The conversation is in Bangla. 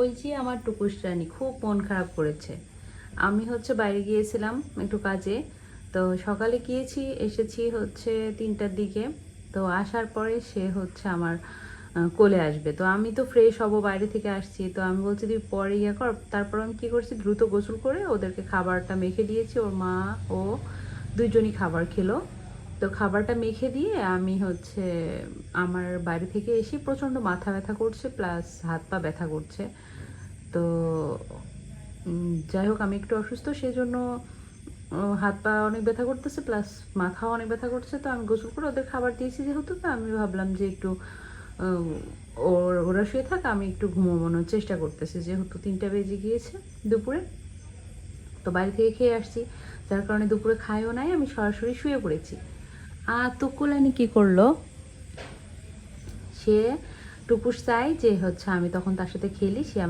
ওই যে আমার টুকুস রানী খুব মন খারাপ করেছে। আমি হচ্ছে বাইরে গিয়েছিলাম একটু কাজে। তো সকালে গিয়েছি, এসেছি হচ্ছে ৩টার দিকে। তো আসার পরে সে হচ্ছে আমার কোলে আসবে। তো আমি তো ফ্রেশ হব, বাইরে থেকে আসছি। তো আমি বলছি তুই পরে ইয়ে কর। তারপর আমি কী করছি, দ্রুত গোসল করে ওদেরকে খাবারটা মেখে দিয়েছি। ওর মা ও দুইজনই খাবার খেলো। তো খাবারটা মেখে দিয়ে আমি হচ্ছে আমার বাইরে থেকে এসে প্রচণ্ড মাথা ব্যথা করছে, প্লাস হাত পা ব্যথা করছে। তো যাই হোক, আমি একটু অসুস্থ, সেজন্য হাত পা অনেক ব্যথা করতেছে, প্লাস মাথাও অনেক ব্যথা করছে। তো আমি গোসল করে ওদের খাবার দিয়েছি যেহেতু, তো আমি ভাবলাম যে একটু ওরা শুয়ে থাক, আমি একটু ঘুমোনোর চেষ্টা করতেছি, যেহেতু ৩টা বেজে গিয়েছে দুপুরে। তো বাইরে থেকে খেয়ে আসছি, যার কারণে দুপুরে খাইও নাই, আমি সরাসরি শুয়ে পড়েছি। আর তুকুলানি কি করলো, সে টুকুস চাই যে হচ্ছে আমি তখন তার সাথে খেলি, সে আমার